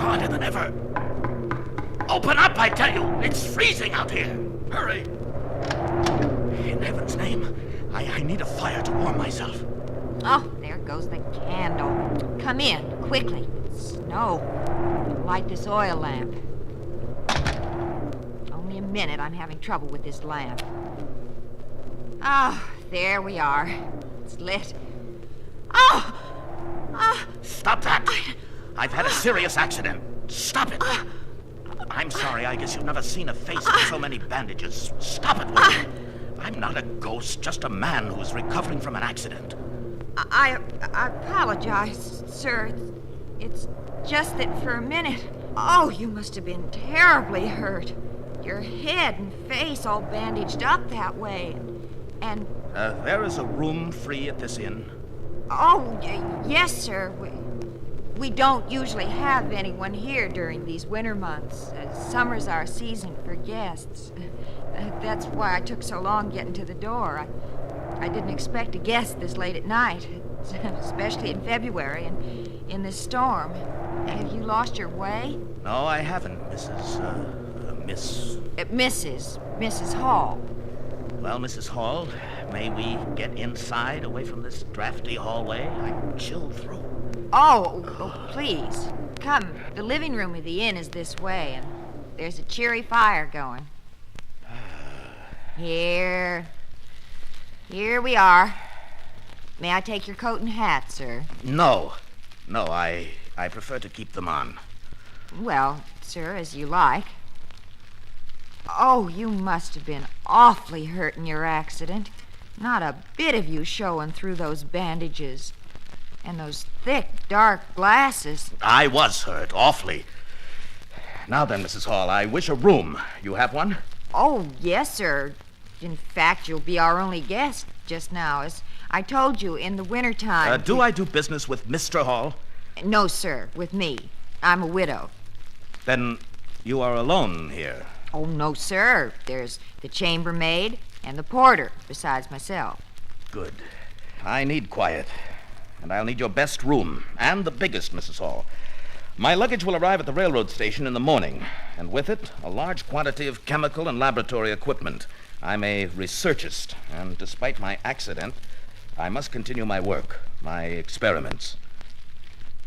harder than ever. Open up, I tell you! It's freezing out here! Hurry! In heaven's name, I need a fire to warm myself. Oh, there goes the candle. Come in, quickly. Snow. Light this oil lamp. Only a minute. I'm having trouble with this lamp. Oh, there we are. It's lit. Oh! Stop that! I've had a serious accident. Stop it! I'm sorry, I guess you've never seen a face with so many bandages. Stop it, will you? I'm not a ghost, just a man who's recovering from an accident. I apologize, sir. It's just that for a minute... Oh, you must have been terribly hurt. Your head and face all bandaged up that way. And... There is a room free at this inn. Oh, yes, sir. We don't usually have anyone here during these winter months. Summer's our season for guests. That's why I took so long getting to the door. I didn't expect a guest this late at night, especially in February and in this storm. Have you lost your way? No, I haven't, Mrs. Hall. Well, Mrs. Hall, may we get inside away from this drafty hallway? I'm chilled through. Oh, please. Come. The living room of the inn is this way, and there's a cheery fire going. Here we are. May I take your coat and hat, sir? No, I prefer to keep them on. Well, sir, as you like. Oh, you must have been awfully hurt in your accident. Not a bit of you showing through those bandages. And those thick, dark glasses. I was hurt, awfully. Now then, Mrs. Hall, I wish a room. You have one? Oh, yes, sir. In fact, you'll be our only guest just now. As I told you, in the wintertime... Do I do business with Mr. Hall? No, sir, with me. I'm a widow. Then you are alone here? Oh, no, sir. There's the chambermaid and the porter, besides myself. Good. I need quiet. And I'll need your best room, and the biggest, Mrs. Hall. My luggage will arrive at the railroad station in the morning, and with it, a large quantity of chemical and laboratory equipment. I'm a researchist, and despite my accident, I must continue my work, my experiments.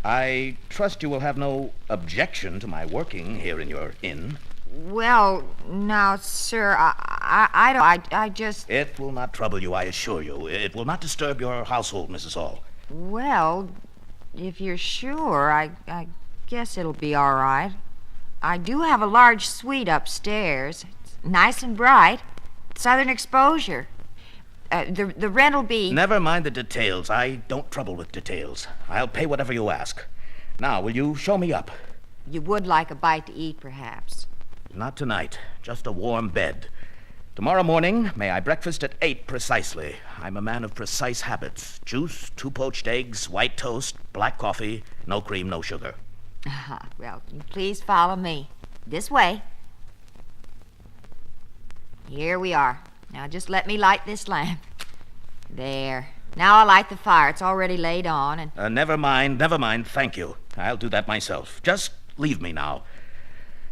I trust you will have no objection to my working here in your inn. Well, now, sir, I just... It will not trouble you, I assure you. It will not disturb your household, Mrs. Hall. Well, if you're sure, I guess it'll be all right. I do have a large suite upstairs. It's nice and bright. Southern exposure. The rent'll be... Never mind the details. I don't trouble with details. I'll pay whatever you ask. Now, will you show me up? You would like a bite to eat, perhaps. Not tonight. Just a warm bed. Tomorrow morning, may I breakfast at 8 precisely. I'm a man of precise habits. Juice, 2 poached eggs, white toast, black coffee, no cream, no sugar. Well, please follow me. This way. Here we are. Now just let me light this lamp. There. Now I'll light the fire. It's already laid on and... Never mind. Thank you. I'll do that myself. Just leave me now.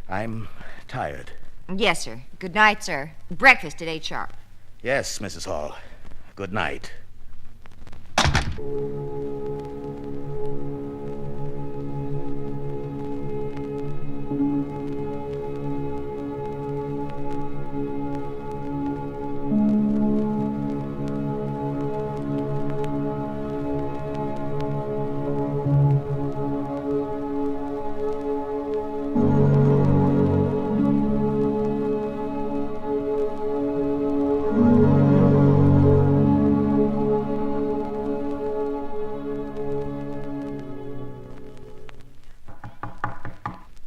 I'm tired. Yes, sir. Good night, sir. Breakfast at 8 sharp. Yes, Mrs. Hall. Good night.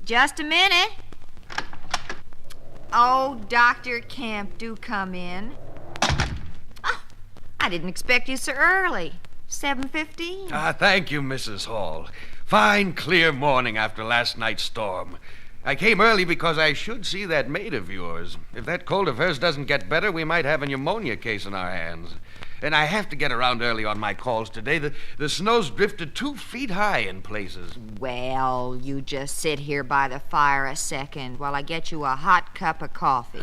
Just a minute. Oh, Dr. Kemp, do come in. Oh, I didn't expect you so early. 7:15. Thank you, Mrs. Hall. Fine, clear morning after last night's storm. I came early because I should see that maid of yours. If that cold of hers doesn't get better, we might have a pneumonia case in our hands. and I have to get around early on my calls today. The snow's drifted 2 feet high in places. Well, you just sit here by the fire a second while I get you a hot cup of coffee.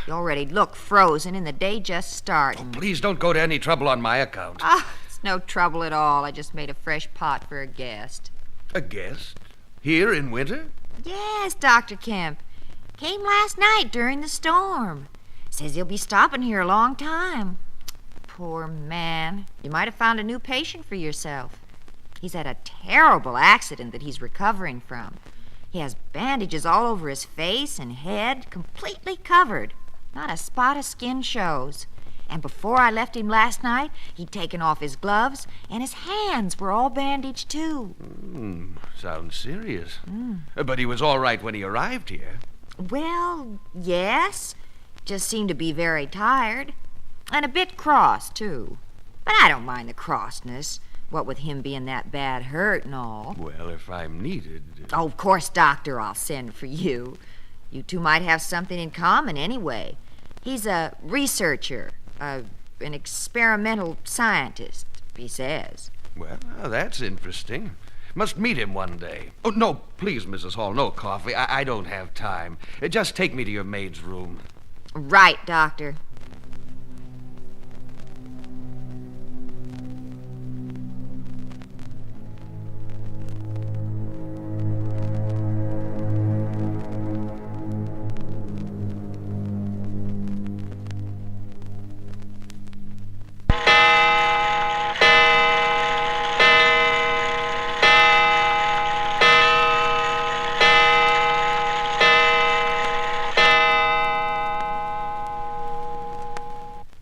You already look frozen and the day just starting. Please don't go to any trouble on my account. It's no trouble at all. I just made a fresh pot for a guest. A guest? Here in winter? Yes, Dr. Kemp. Came last night during the storm. Says he'll be stopping here a long time. Poor man. You might have found a new patient for yourself. He's had a terrible accident that he's recovering from. He has bandages all over his face and head, completely covered. Not a spot of skin shows. And before I left him last night, he'd taken off his gloves, and his hands were all bandaged, too. Sounds serious. But he was all right when he arrived here. Well, yes. Just seemed to be very tired. And a bit cross, too. But I don't mind the crossness, what with him being that bad hurt and all. Well, if I'm needed... Oh, of course, Doctor, I'll send for you. You two might have something in common anyway. He's a researcher, an experimental scientist, he says. Well, that's interesting. Must meet him one day. Oh, no, please, Mrs. Hall, no coffee. I don't have time. Just take me to your maid's room. Right, Doctor.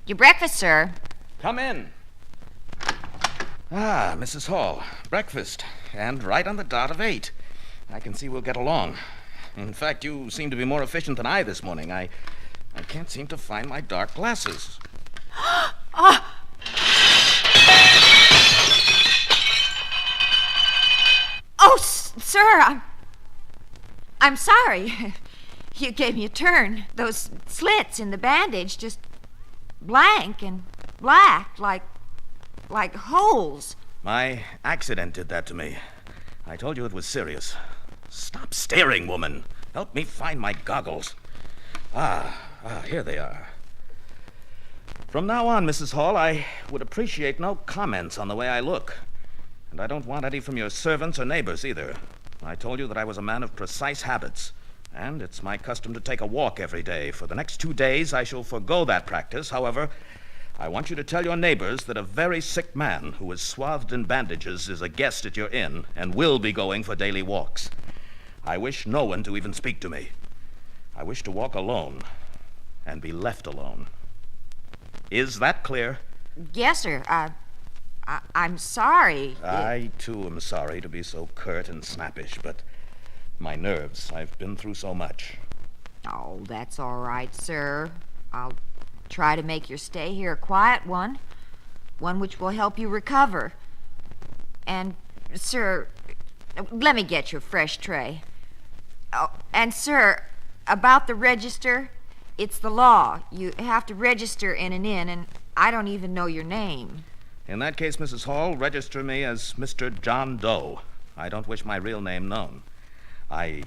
Your breakfast, sir. Come in. Mrs. Hall. Breakfast. And right on the dot of 8. I can see we'll get along. In fact, you seem to be more efficient than I this morning. I can't seem to find my dark glasses. Sir, I'm sorry. You gave me a turn. Those slits in the bandage just blank and black, like holes. My accident did that to me. I told you it was serious. Stop staring, woman. Help me find my goggles. Here they are. From now on, Mrs. Hall, I would appreciate no comments on the way I look. And I don't want any from your servants or neighbors either. I told you that I was a man of precise habits. And it's my custom to take a walk every day. For the next 2 days, I shall forego that practice. However, I want you to tell your neighbors that a very sick man who is swathed in bandages is a guest at your inn and will be going for daily walks. I wish no one to even speak to me. I wish to walk alone and be left alone. Is that clear? Yes, sir. I'm sorry. I, too, am sorry to be so curt and snappish, but my nerves. I've been through so much. Oh, that's all right, sir. I'll try to make your stay here a quiet one which will help you recover. And, sir, let me get you a fresh tray. Oh, and, sir, about the register, it's the law. You have to register in an inn, and I don't even know your name. In that case, Mrs. Hall, register me as Mr. John Doe. I don't wish my real name known. I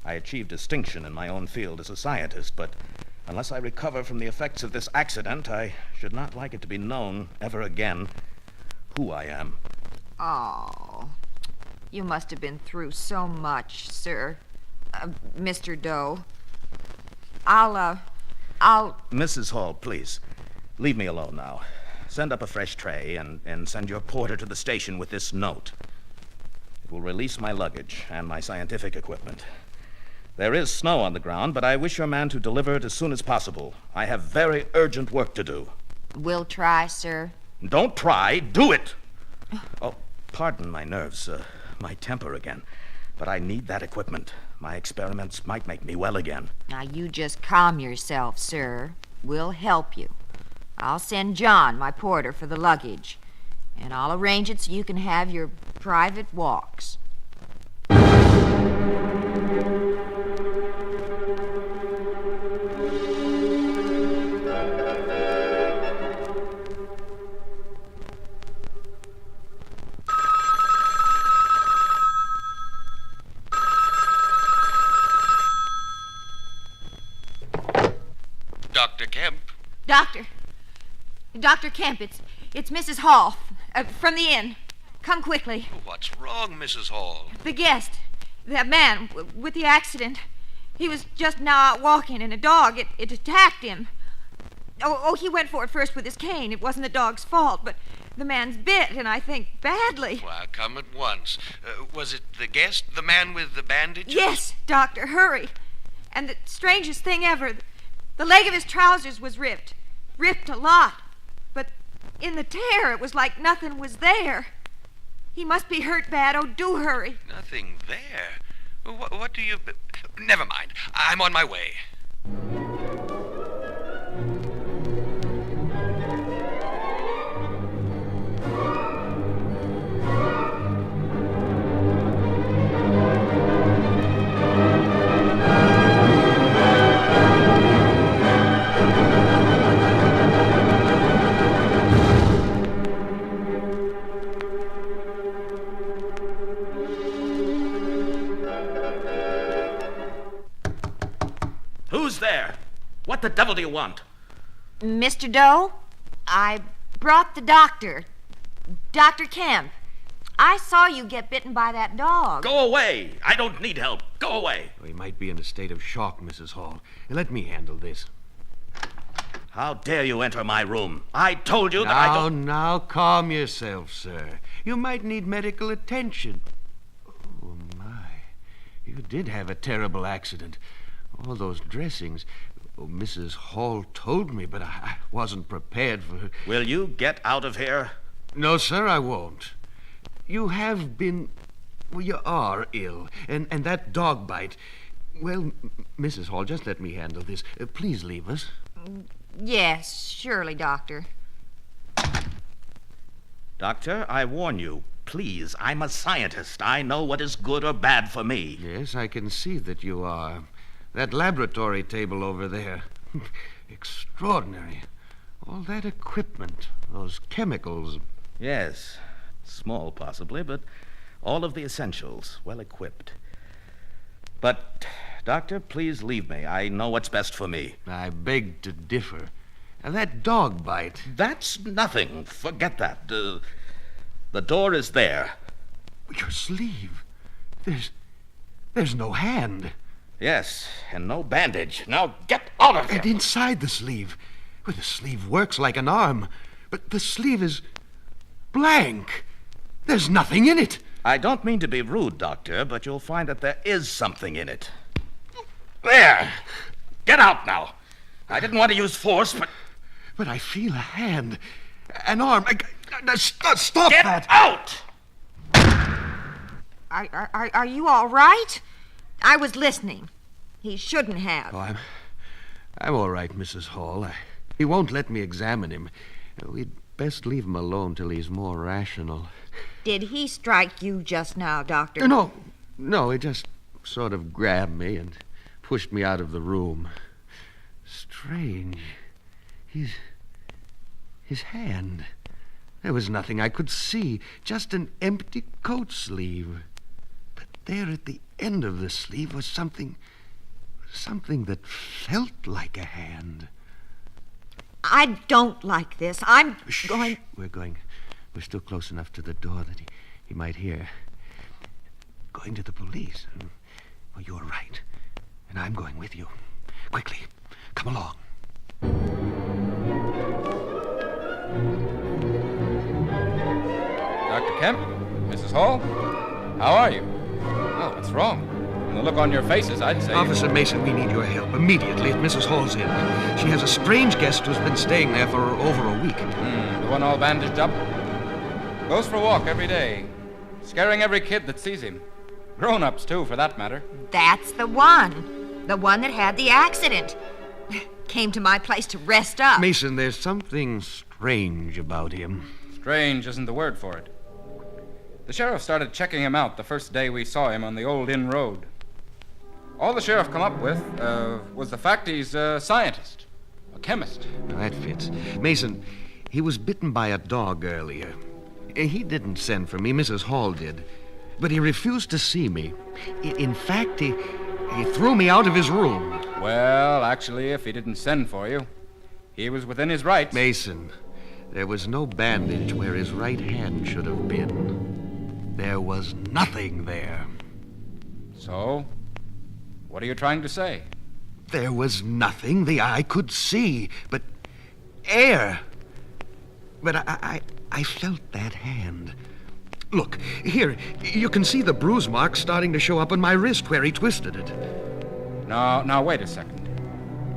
achieved distinction in my own field as a scientist, but unless I recover from the effects of this accident, I should not like it to be known ever again who I am. Oh, you must have been through so much, sir. Mr. Doe. I'll... Mrs. Hall, please, leave me alone now. Send up a fresh tray and send your porter to the station with this note. It will release my luggage and my scientific equipment. There is snow on the ground, but I wish your man to deliver it as soon as possible. I have very urgent work to do. We'll try, sir. Don't try, do it! Oh, pardon my nerves, my temper again. But I need that equipment. My experiments might make me well again. Now, you just calm yourself, sir. We'll help you. I'll send John, my porter, for the luggage. And I'll arrange it so you can have your private walks. Dr. Kemp. Dr. Kemp, it's Mrs. Hall from the inn. Come quickly. What's wrong, Mrs. Hall? The guest, that man with the accident, he was just now out walking, and a dog, it attacked him. Oh, he went for it first with his cane. It wasn't the dog's fault, but the man's bit, and I think badly. Well, I'll come at once. Was it the guest, the man with the bandages? Yes, Doctor, hurry. And the strangest thing ever, the leg of his trousers was ripped a lot. But in the tear, it was like nothing was there. He must be hurt bad. Oh, do hurry. Nothing there? What do you... Never mind. I'm on my way. Who's there? What the devil do you want? Mr. Doe, I brought the doctor. Dr. Kemp. I saw you get bitten by that dog. Go away. I don't need help. Go away. He might be in a state of shock, Mrs. Hall. Let me handle this. How dare you enter my room? I told you that I don't... Now, calm yourself, sir. You might need medical attention. Oh, my. You did have a terrible accident. All those dressings. Oh, Mrs. Hall told me, but I wasn't prepared for... Will you get out of here? No, sir, I won't. You have been... Well, you are ill. And that dog bite... Well, Mrs. Hall, just let me handle this. Please leave us. Yes, surely, Doctor. Doctor, I warn you. Please, I'm a scientist. I know what is good or bad for me. Yes, I can see that you are. That laboratory table over there. Extraordinary. All that equipment, those chemicals. Yes. Small, possibly, but all of the essentials, well equipped. But, Doctor, please leave me. I know what's best for me. I beg to differ. And that dog bite. That's nothing. Forget that. The door is there. Your sleeve. There's no hand. Yes, and no bandage. Now get out of here. And inside the sleeve. Well, the sleeve works like an arm. But the sleeve is blank. There's nothing in it. I don't mean to be rude, Doctor, but you'll find that there is something in it. There! Get out now. I didn't want to use force, but... But I feel a hand. An arm. Stop Get that! out! Are you all right? I was listening. He shouldn't have. Oh, I'm all right, Mrs. Hall. He won't let me examine him. We'd best leave him alone till he's more rational. Did he strike you just now, Doctor? No, he just sort of grabbed me and pushed me out of the room. Strange. His hand. There was nothing I could see, just an empty coat sleeve. But there at the end of the sleeve was something that felt like a hand. I don't like this. I'm going... We're still close enough to the door that he might hear. Going to the police. Well, you're right. And I'm going with you. Quickly, come along. Dr. Kemp? Mrs. Hall? How are you? Oh, what's wrong? From the look on your faces, I'd say... Officer Mason, we need your help immediately at Mrs. Hall's inn. She has a strange guest who's been staying there for over a week. The one all bandaged up? Goes for a walk every day, scaring every kid that sees him. Grown-ups, too, for that matter. That's the one. The one that had the accident. Came to my place to rest up. Mason, there's something strange about him. Strange isn't the word for it. The sheriff started checking him out the first day we saw him on the old inn road. All the sheriff come up with was the fact he's a scientist, a chemist. Now, that fits. Mason, he was bitten by a dog earlier. He didn't send for me, Mrs. Hall did. But he refused to see me. In fact, he threw me out of his room. Well, actually, if he didn't send for you, He was within his rights. Mason, there was no bandage where his right hand should have been. There was nothing there. So, what are you trying to say? There was nothing the eye could see but air. But I felt that hand. Look, here, you can see the bruise marks starting to show up on my wrist where he twisted it. Now, wait a second.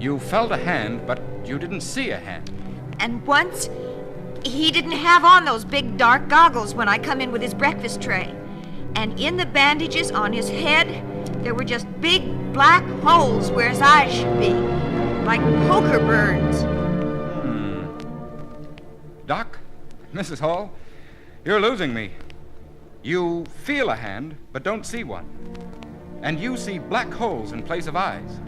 You felt a hand, but you didn't see a hand. And once, he didn't have on those big dark goggles when I come in with his breakfast tray. And in the bandages on his head, there were just big black holes where his eyes should be, like poker burns. Doc, Mrs. Hall, you're losing me. You feel a hand, but don't see one. And you see black holes in place of eyes.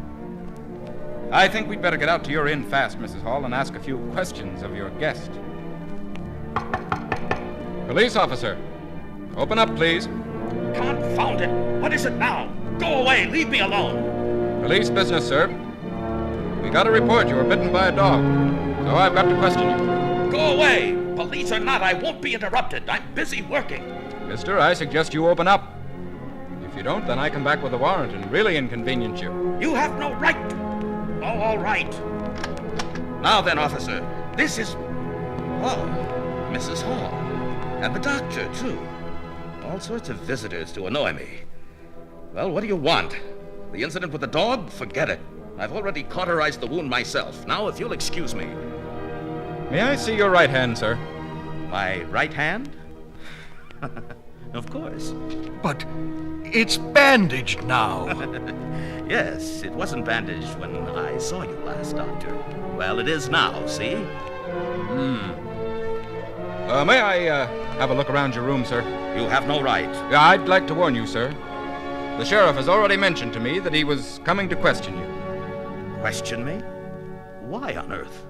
I think we'd better get out to your inn fast, Mrs. Hall, and ask a few questions of your guest. Police officer, open up, please. Confound it! What is it now? Go away! Leave me alone! Police business, sir. We got a report you were bitten by a dog, so I've got to question you. Go away! Police or not, I won't be interrupted. I'm busy working. Mister, I suggest you open up. If you don't, then I come back with a warrant and really inconvenience you. You have no right. Oh, all right. Now then, officer, this is... Oh, Mrs. Hall. And the doctor, too. All sorts of visitors to annoy me. Well, what do you want? The incident with the dog? Forget it. I've already cauterized the wound myself. Now, if you'll excuse me. May I see your right hand, sir? My right hand? Of course. But it's bandaged now. Yes, it wasn't bandaged when I saw you last, Doctor. Well, it is now, see? May I have a look around your room, sir? You have no right. I'd like to warn you, sir. The sheriff has already mentioned to me that he was coming to question you. Question me? Why on earth?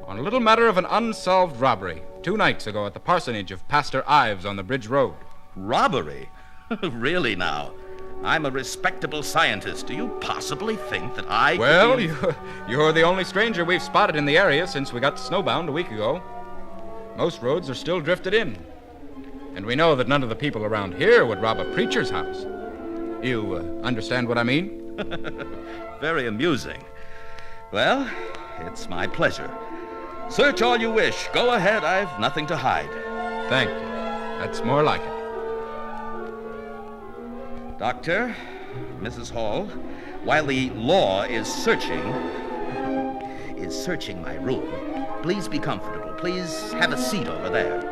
On a little matter of an unsolved robbery 2 nights ago at the parsonage of Pastor Ives on the Bridge Road. Robbery? Really now? I'm a respectable scientist. Do you possibly think that I Well, could be... you're the only stranger we've spotted in the area since we got snowbound a week ago. Most roads are still drifted in. And we know that none of the people around here would rob a preacher's house. You understand what I mean? Very amusing. Well, it's my pleasure. Search all you wish. Go ahead. I've nothing to hide. Thank you. That's more like it. Doctor, Mrs. Hall, while the law is searching my room, please be comfortable. Please have a seat over there.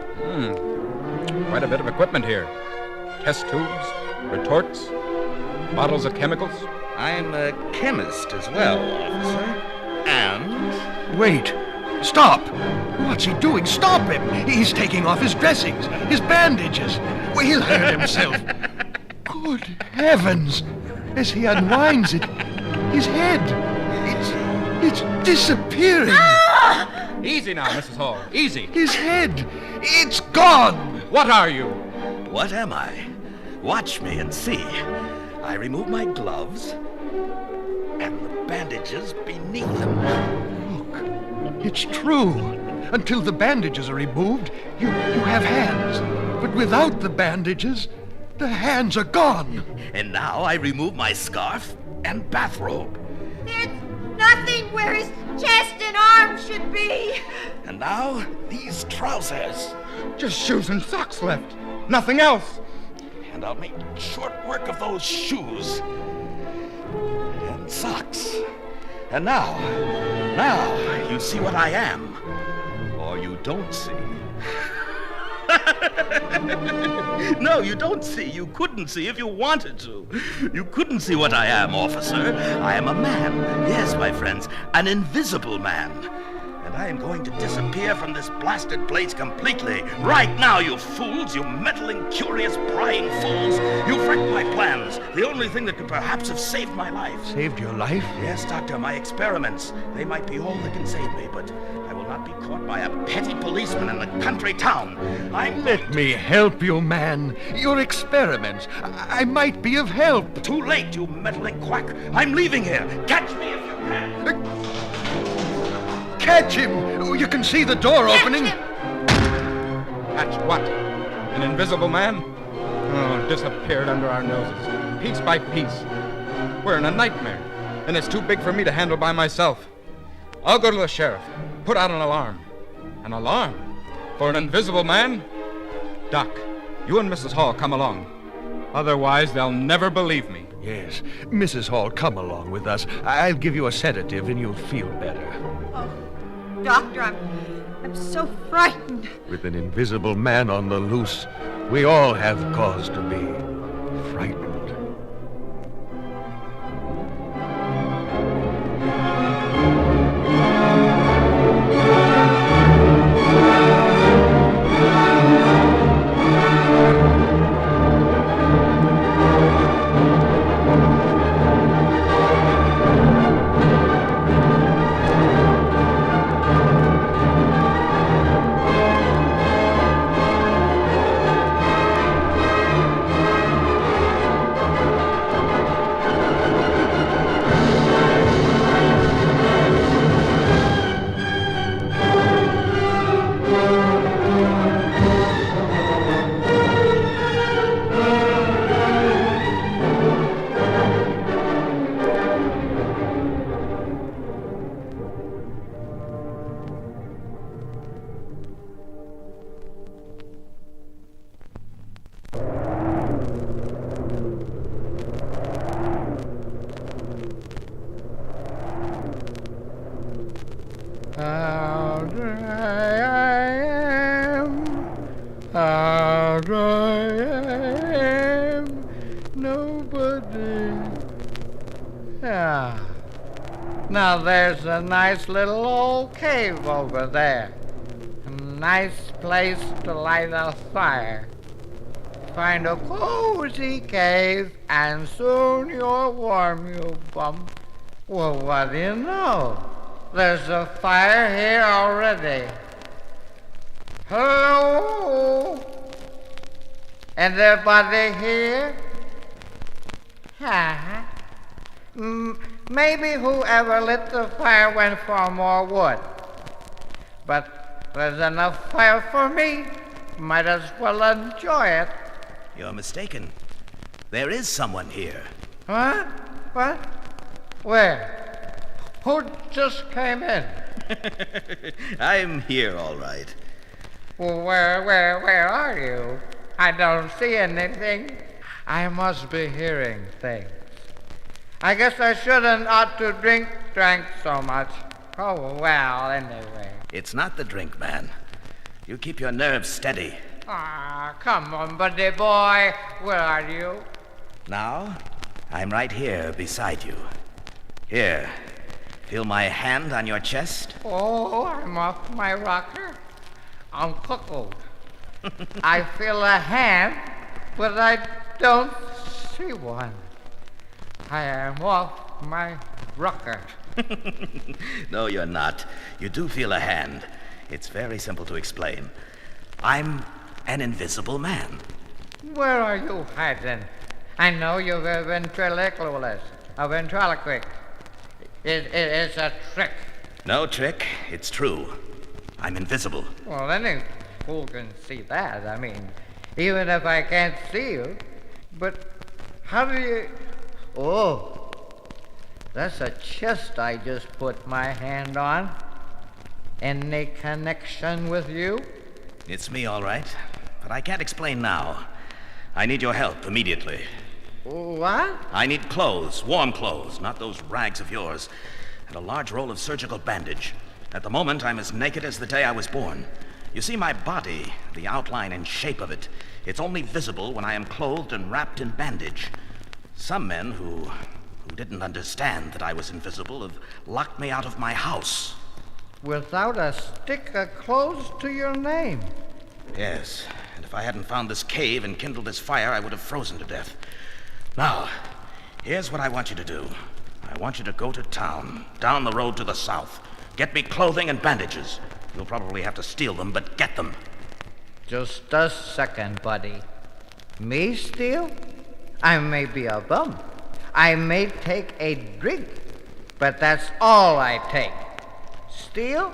Quite a bit of equipment here. Test tubes, retorts, bottles of chemicals. I'm a chemist as well, officer. And... Wait. Stop! What's he doing? Stop him! He's taking off his dressings, his bandages. Well, he'll hurt himself. Good heavens! As he unwinds it, his head, it's disappearing. Easy now, Mrs. Hall. Easy. His head, it's gone. What are you? what am I? Watch me and see. I remove my gloves and the bandages beneath them. Look, it's true. Until the bandages are removed, you have hands. But without the bandages, the hands are gone. And now I remove my scarf and bathrobe. There's nothing where his chest and arms should be. And now these trousers. Just shoes and socks left. Nothing else. And I'll make short work of those shoes and socks. And now you see what I am. Or you don't see. No, you don't see. You couldn't see if you wanted to. You couldn't see what I am, officer. I am a man. Yes, my friends, an invisible man. And I am going to disappear from this blasted place completely. Right now, you fools, you meddling, curious, prying fools. You've wrecked my plans. The only thing that could perhaps have saved my life. Saved your life? Yes, Doctor, my experiments. They might be all that can save me, but I will not be caught by a petty policeman in a country town. Let me help you, man. Your experiments. I might be of help. Too late, you meddling quack. I'm leaving here. Catch me if you can. Catch him! Oh, you can see the door opening. Catch what? An invisible man? Oh, disappeared under our noses, piece by piece. We're in a nightmare, and it's too big for me to handle by myself. I'll go to the sheriff, put out an alarm. An alarm? For an invisible man? Doc, you and Mrs. Hall come along. Otherwise, they'll never believe me. Yes. Mrs. Hall, come along with us. I'll give you a sedative and you'll feel better. Oh, Doctor, I'm so frightened. With an invisible man on the loose, we all have cause to be frightened. How dry I am, how dry I am, nobody. Ah, now there's a nice little old cave over there. A nice place to light a fire. Find a cozy cave and soon you're warm, you bump. Well, what do you know? There's a fire here already. Hello? Anybody here? Huh? Maybe whoever lit the fire went for more wood. But there's enough fire for me. Might as well enjoy it. You're mistaken. There is someone here. Huh? What? Where? Who just came in? I'm here, all right. Well, where are you? I don't see anything. I must be hearing things. I guess I shouldn't ought to drank so much. Oh, well, anyway. It's not the drink, man. You keep your nerves steady. Ah, come on, buddy boy. Where are you? Now, I'm right here beside you. Here, feel my hand on your chest? Oh, I'm off my rocker. I'm cuckold. I feel a hand, but I don't see one. I am off my rocker. No, you're not. You do feel a hand. It's very simple to explain. I'm an invisible man. Where are you hiding? I know you're a ventriloquist. A ventriloquist. It's a trick. No trick. It's true. I'm invisible. Well, any fool can see that. I mean, even if I can't see you. But how do you... Oh, that's a chest I just put my hand on. Any connection with you? It's me, all right. But I can't explain now. I need your help immediately. What? I need clothes, warm clothes, not those rags of yours, and a large roll of surgical bandage. At the moment, I'm as naked as the day I was born. You see my body, the outline and shape of it. It's only visible when I am clothed and wrapped in bandage. Some men who didn't understand that I was invisible have locked me out of my house. Without a stick of clothes to your name. Yes, and if I hadn't found this cave and kindled this fire, I would have frozen to death. Now, here's what I want you to do. I want you to go to town, down the road to the south. Get me clothing and bandages. You'll probably have to steal them, but get them. Just a second, buddy. Me steal? I may be a bum. I may take a drink, but that's all I take. Steal?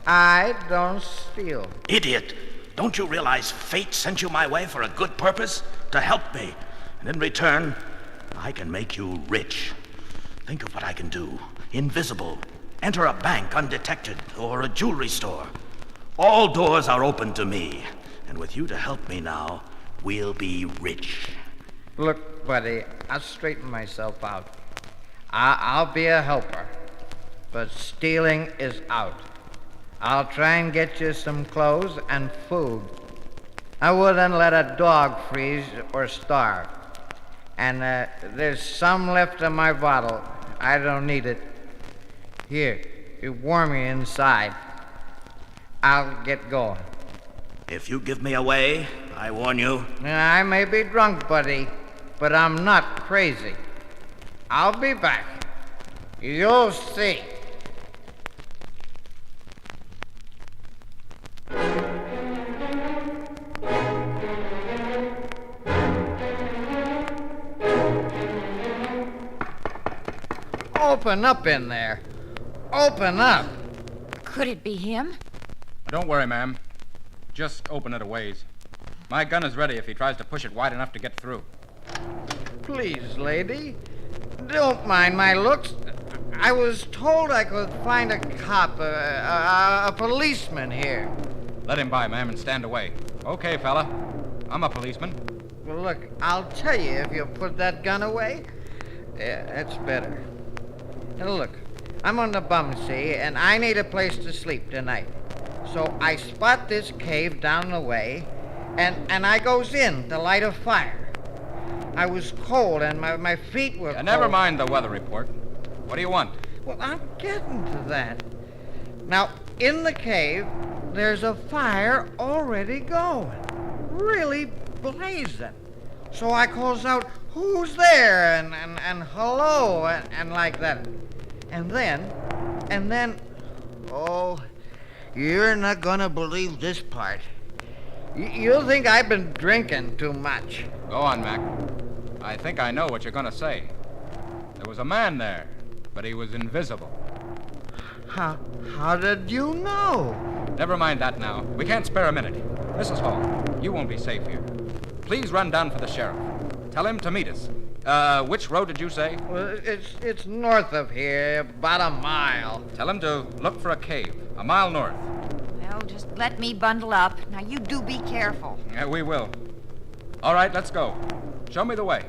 I don't steal. Idiot! Don't you realize fate sent you my way for a good purpose? To help me. And in return, I can make you rich. Think of what I can do. Invisible. Enter a bank undetected, or a jewelry store. All doors are open to me. And with you to help me now, we'll be rich. Look, buddy, I'll straighten myself out. I'll be a helper. But stealing is out. I'll try and get you some clothes and food. I wouldn't let a dog freeze or starve. And there's some left in my bottle. I don't need it. Here, you warm me inside. I'll get going. If you give me away, I warn you. I may be drunk, buddy, but I'm not crazy. I'll be back. You'll see. Open up in there. Open up. Could it be him? Don't worry, ma'am. Just open it a ways. My gun is ready if he tries to push it wide enough to get through. Please, lady, don't mind my looks. I was told I could find a cop, a policeman here. Let him by, ma'am, and stand away. Okay, fella. I'm a policeman. Well, look, I'll tell you if you'll put that gun away. Yeah, that's better. Now, look, I'm on the bum, see, and I need a place to sleep tonight. So I spot this cave down the way, and I goes in to light a fire. I was cold, and my feet were cold. Never mind the weather report. What do you want? Well, I'm getting to that. Now, in the cave, there's a fire already going. Really blazing. So I calls out, "Who's there?" and hello, and like that. And then, oh, you're not gonna believe this part. You'll think I've been drinking too much. Go on, Mac. I think I know what you're going to say. There was a man there, but he was invisible. How did you know? Never mind that now. We can't spare a minute. Mrs. Hall, you won't be safe here. Please run down for the sheriff. Tell him to meet us. Which road did you say? Well, it's north of here, about a mile. Tell him to look for a cave, a mile north. Well, just let me bundle up. Now, you do be careful. Yeah, we will. All right, let's go. Show me the way.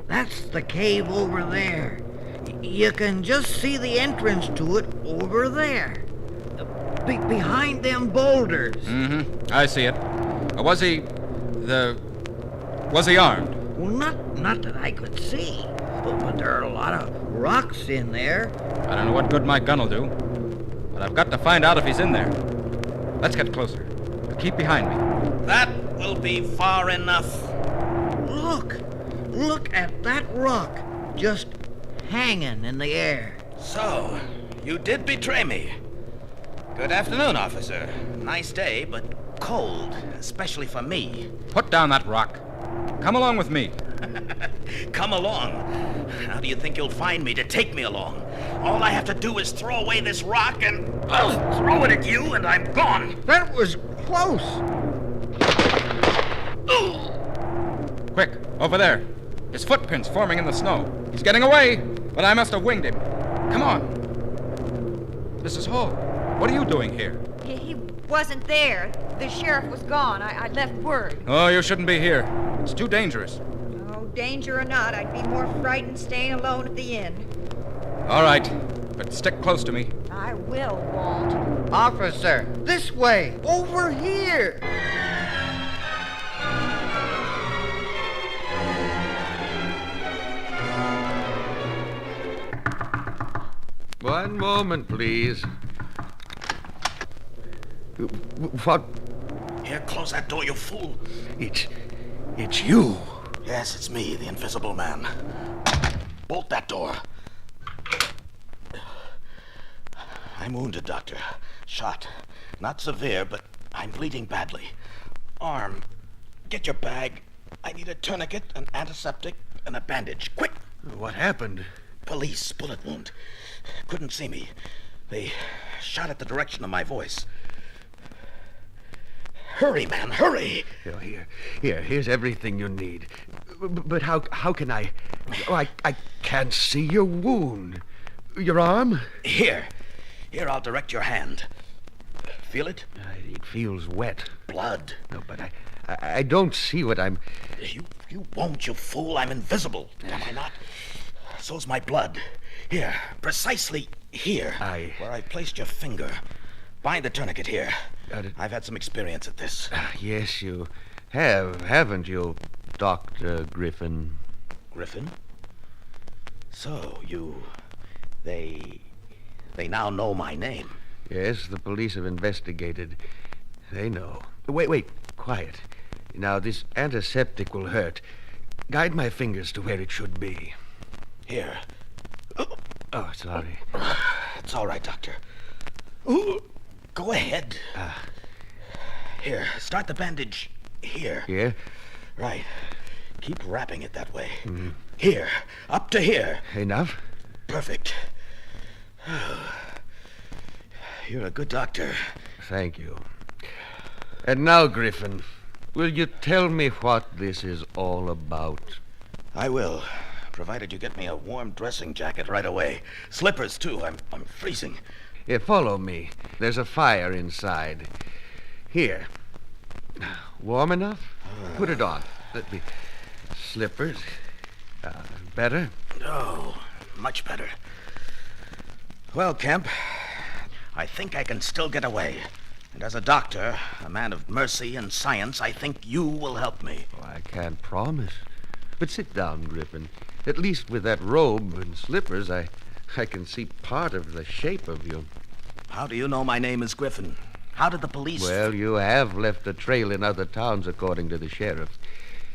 That's the cave over there. You can just see the entrance to it over there. Behind them boulders. Mm-hmm. I see it. Was he armed? Well, not that I could see. But there are a lot of rocks in there. I don't know what good my gun will do, but I've got to find out if he's in there. Let's get closer. Keep behind me. That will be far enough. Look at that rock, just hanging in the air. So, you did betray me. Good afternoon, officer. Nice day, but cold, especially for me. Put down that rock. Come along with me. Come along. How do you think you'll find me to take me along? All I have to do is throw away this rock and I'll throw it at you and I'm gone. That was close. Quick, over there. His footprints forming in the snow. He's getting away, but I must have winged him. Come on. Mrs. Hall, what are you doing here? He wasn't there. The sheriff was gone. I left word. Oh, you shouldn't be here. It's too dangerous. Oh, danger or not, I'd be more frightened staying alone at the inn. All right, but stick close to me. I will, Walt. Officer, this way, over here. One moment, please. What? Here, close that door, you fool. It's you. Yes, it's me, the Invisible Man. Bolt that door. I'm wounded, Doctor. Shot. Not severe, but I'm bleeding badly. Arm get your bag. I need a tourniquet, an antiseptic, and a bandage. Quick! What happened? Police, bullet wound. Couldn't see me. They shot at the direction of my voice. Hurry, man, hurry! Here's everything you need. But how can I... Oh, I can't see your wound. Your arm? Here, I'll direct your hand. Feel it? It feels wet. Blood. No, but I don't see what I'm... You won't, you fool. I'm invisible. Am I not? So's my blood. Here, precisely here, where I placed your finger. Bind the tourniquet here. I've had some experience at this. Yes, you have, haven't you, Dr. Griffin? Griffin? So, They now know my name. Yes, the police have investigated. They know. Wait, quiet. Now, this antiseptic will hurt. Guide my fingers to where it should be. Here. Oh, sorry. It's all right, Doctor. Ooh, go ahead. Here, start the bandage here. Here? Right. Keep wrapping it that way. Mm-hmm. Here, up to here. Enough? Perfect. You're a good doctor. Thank you. And now, Griffin, will you tell me what this is all about? I will, provided you get me a warm dressing jacket right away. Slippers, too. I'm freezing. Here, follow me. There's a fire inside. Here. Warm enough? Put it on. Let me... Slippers. Better? Oh, much better. Well, Kemp, I think I can still get away. And as a doctor, a man of mercy and science, I think you will help me. Oh, I can't promise. But sit down, Griffin. At least with that robe and slippers, I can see part of the shape of you. How do you know my name is Griffin? How did the police... Well, you have left a trail in other towns, according to the sheriff.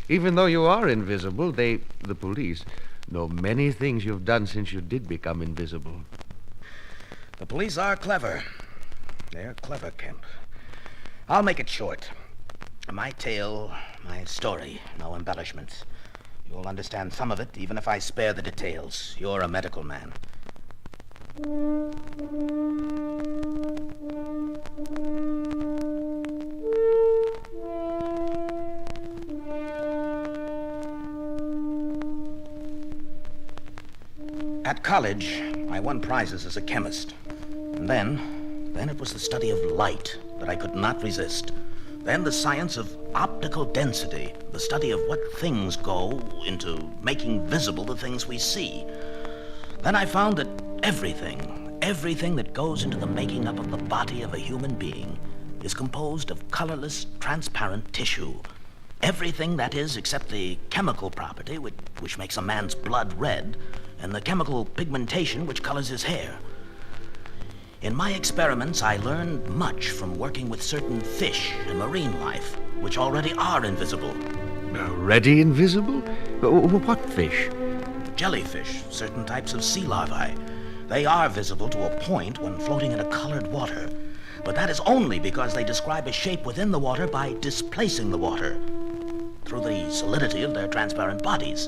Even though you are invisible, the police, know many things you've done since you did become invisible. The police are clever. They're clever, Kemp. I'll make it short. My tale, my story, no embellishments. You'll understand some of it, even if I spare the details. You're a medical man. At college, I won prizes as a chemist. And then it was the study of light that I could not resist. Then the science of optical density, the study of what things go into making visible the things we see. Then I found that everything that goes into the making up of the body of a human being is composed of colorless, transparent tissue. Everything, that is, except the chemical property which makes a man's blood red, and the chemical pigmentation which colors his hair. In my experiments, I learned much from working with certain fish and marine life, which already are invisible. Already invisible? What fish? Jellyfish, certain types of sea larvae. They are visible to a point when floating in a colored water. But that is only because they describe a shape within the water by displacing the water through the solidity of their transparent bodies.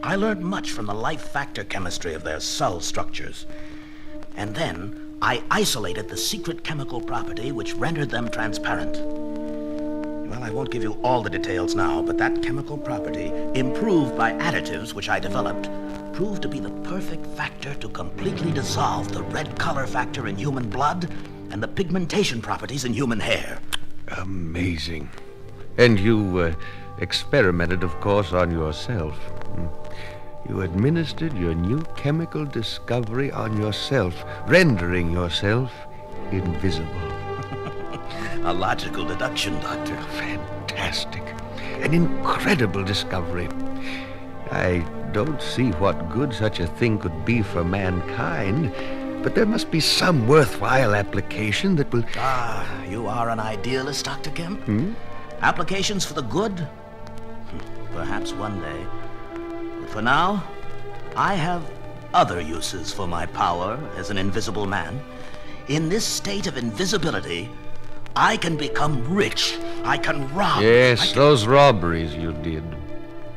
I learned much from the life factor chemistry of their cell structures. And then I isolated the secret chemical property which rendered them transparent. Well, I won't give you all the details now, but that chemical property, improved by additives which I developed, proved to be the perfect factor to completely dissolve the red color factor in human blood and the pigmentation properties in human hair. Amazing. And you experimented, of course, on yourself. You administered your new chemical discovery on yourself, rendering yourself invisible. A logical deduction, Doctor. Fantastic. An incredible discovery. I don't see what good such a thing could be for mankind, but there must be some worthwhile application that will... Ah, you are an idealist, Dr. Kemp? Applications for the good? Perhaps one day. But for now, I have other uses for my power as an invisible man. In this state of invisibility, I can become rich. I can rob. Yes, those robberies you did.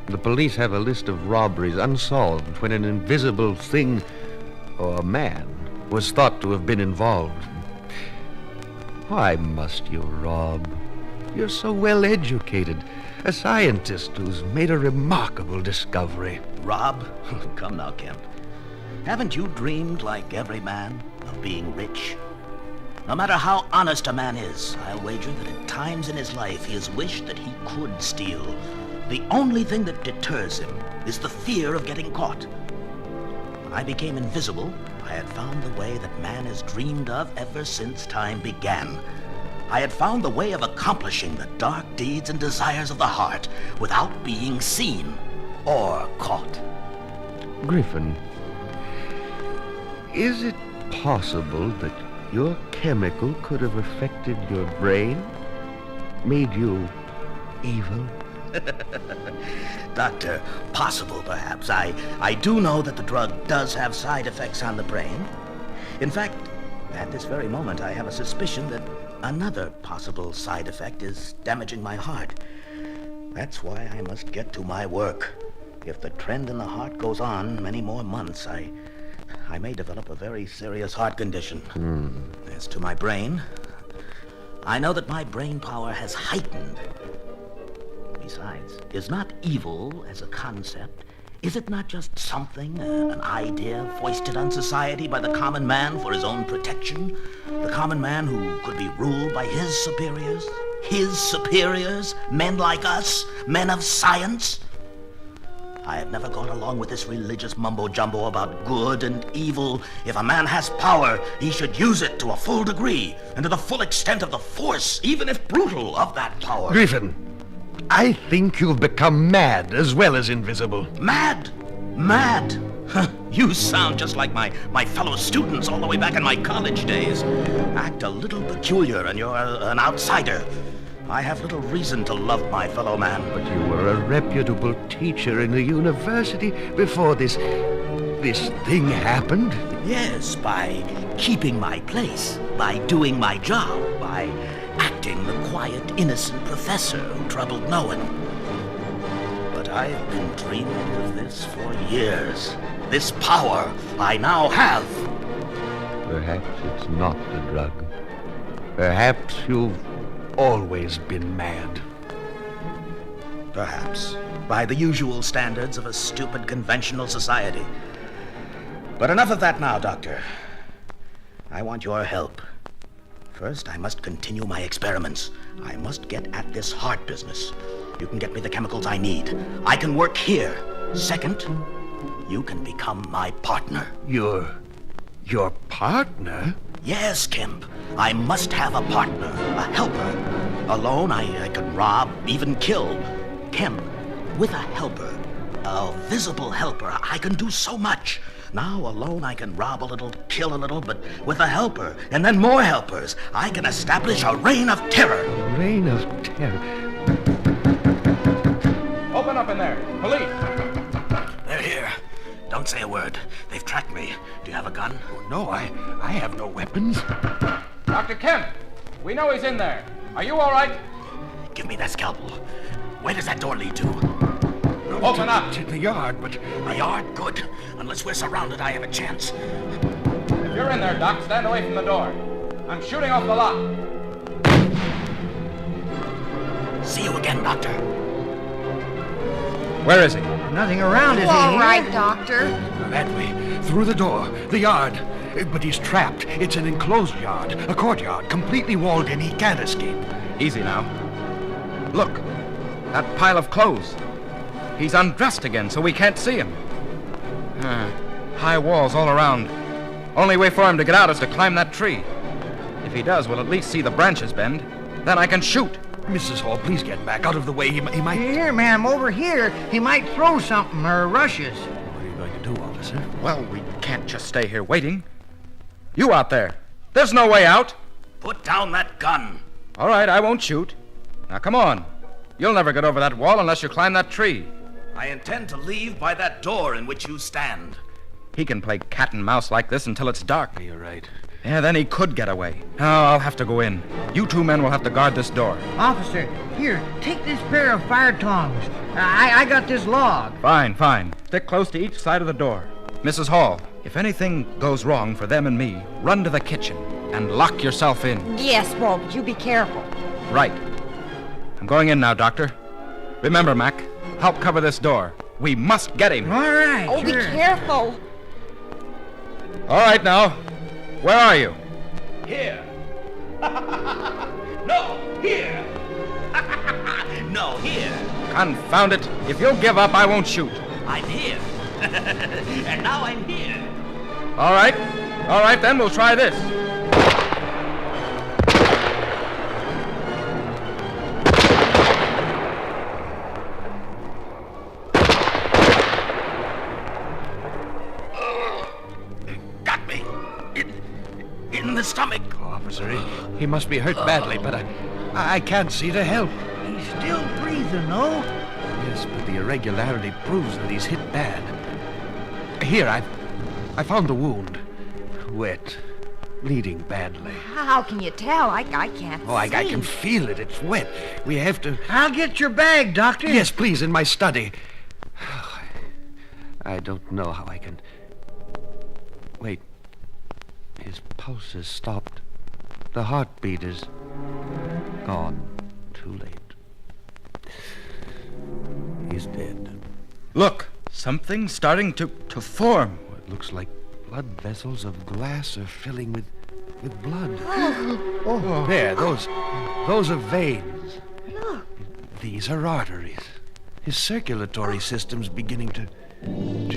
The police have a list of robberies unsolved when an invisible thing or a man was thought to have been involved. Why must you rob? You're so well educated. A scientist who's made a remarkable discovery. Rob? Come now, Kemp. Haven't you dreamed, like every man, of being rich? No matter how honest a man is, I'll wager that at times in his life he has wished that he could steal. The only thing that deters him is the fear of getting caught. When I became invisible, I had found the way that man has dreamed of ever since time began. I had found the way of accomplishing the dark deeds and desires of the heart without being seen or caught. Griffin, is it possible that your chemical could have affected your brain? Made you evil? Doctor, possible perhaps. I do know that the drug does have side effects on the brain. In fact, at this very moment, I have a suspicion that another possible side effect is damaging my heart. That's why I must get to my work. If the trend in the heart goes on many more months, I may develop a very serious heart condition. As to my brain, I know that my brain power has heightened. Besides, is not evil as a concept, is it not just something, an idea foisted on society by the common man for his own protection? The common man who could be ruled by his superiors? His superiors? Men like us? Men of science? I have never gone along with this religious mumbo-jumbo about good and evil. If a man has power, he should use it to a full degree, and to the full extent of the force, even if brutal, of that power. Griffin, I think you've become mad as well as invisible. Mad? Mad? You sound just like my fellow students all the way back in my college days. Act a little peculiar, and you're an outsider. I have little reason to love my fellow man. But you were a reputable teacher in the university before this thing happened. Yes, by keeping my place, by doing my job, by acting the quiet, innocent professor who troubled no one. But I have been dreaming of this for years. This power I now have. Perhaps it's not the drug. Perhaps you've always been mad. Perhaps, by the usual standards of a stupid conventional society. But enough of that now, Doctor. I want your help. First, I must continue my experiments. I must get at this heart business. You can get me the chemicals I need. I can work here. Second, you can become my partner. Your partner? Yes, Kemp. I must have a partner, a helper. Alone, I can rob, even kill. Kemp, with a helper, a visible helper, I can do so much. Now, alone, I can rob a little, kill a little, but with a helper, and then more helpers, I can establish a reign of terror. A reign of terror? Open up in there. Police. They're here. Don't say a word. They've tracked me. Do you have a gun? No, I have no weapons. Dr. Kemp, we know he's in there. Are you all right? Give me that scalpel. Where does that door lead to? Open up. To the yard, but The yard? Good. Unless we're surrounded, I have a chance. If you're in there, Doc, stand away from the door. I'm shooting off the lock. See you again, Doctor. Where is he? Nothing around, is You he? all here? right, Doctor? that way, through the door, the yard. But he's trapped. It's an enclosed yard, a courtyard, completely walled in. He can't escape. Easy now. Look, that pile of clothes. He's undressed again, so we can't see him. High walls all around. Only way for him to get out is to climb that tree. If he does, we'll at least see the branches bend. Then I can shoot. Mrs. Hall, please get back out of the way. He might... Here, man, I'm over here. He might throw something or rush us. What are you going to do, officer? Well, we can't just stay here waiting. You out there. There's no way out. Put down that gun. All right, I won't shoot. Now, come on. You'll never get over that wall unless you climb that tree. I intend to leave by that door in which you stand. He can play cat and mouse like this until it's dark. You're right. Yeah, then he could get away. Oh, I'll have to go in. You two men will have to guard this door. Officer, here, take this pair of fire tongs. I got this log. Fine, fine. Stick close to each side of the door. Mrs. Hall, if anything goes wrong for them and me, run to the kitchen and lock yourself in. Yes, Walt, you be careful. Right. I'm going in now, Doctor. Remember, Mac, help cover this door. We must get him. All right, Oh, be sure. careful. All right, now. Where are you? Here. No, here. No, here. Confound it. If you'll give up, I won't shoot. I'm here. And now I'm here. All right. All right, then we'll try this. Got me. In the stomach. Oh, officer, he must be hurt badly, but I can't see to help. He's still breathing, no? Yes, but the irregularity proves that he's hit bad. Here, I found the wound. Wet. Bleeding badly. How can you tell? I can't Oh, I see. can feel it. It's wet. We have to... I'll get your bag, Doctor. Yes, please, in my study. I don't know how I can... Wait. His pulse has stopped. The heartbeat is gone. Too late. He's dead. Look, something's starting to form. It looks like blood vessels of glass are filling with blood. Oh. There, those are veins. Look. These are arteries. His circulatory system's beginning to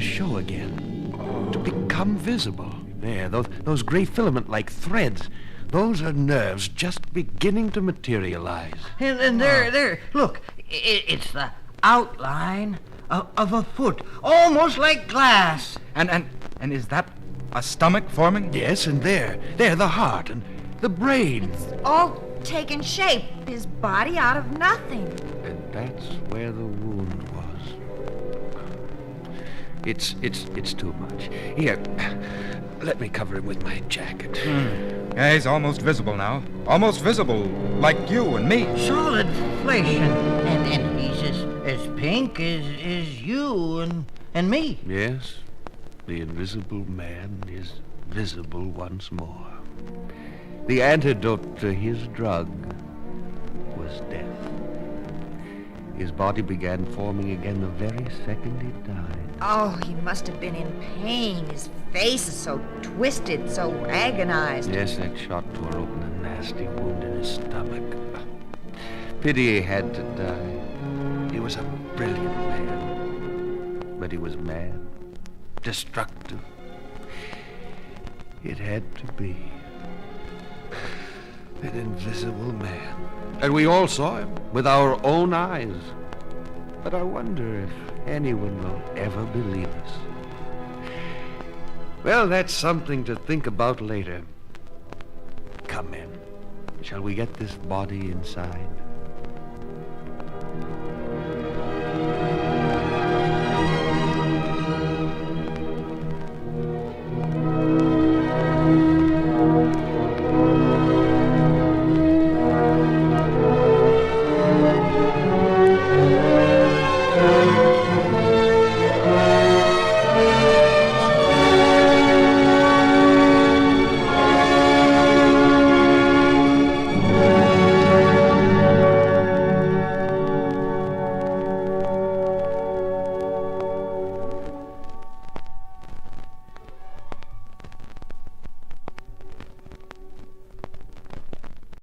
show again, to become visible. There, those gray filament-like threads, those are nerves just beginning to materialize. And there, look, it's the outline of a foot, almost like glass. And is that a stomach forming? Yes, and there, the heart and the brain. All taking shape. His body out of nothing. And that's where the wound was. It's too much. Here, let me cover him with my jacket. Yeah, he's almost visible now. Almost visible, like you and me. Solid flesh, and he's as pink as you and me. Yes, the invisible man is visible once more. The antidote to his drug was death. His body began forming again the very second he died. Oh, he must have been in pain. His face is so twisted, so agonized. Yes, that shot tore open a nasty wound in his stomach. Pity he had to die. He was a brilliant man. But he was mad, destructive. It had to be. An invisible man. And we all saw him with our own eyes. But I wonder if anyone will ever believe us. Well, that's something to think about later. Come in. Shall we get this body inside?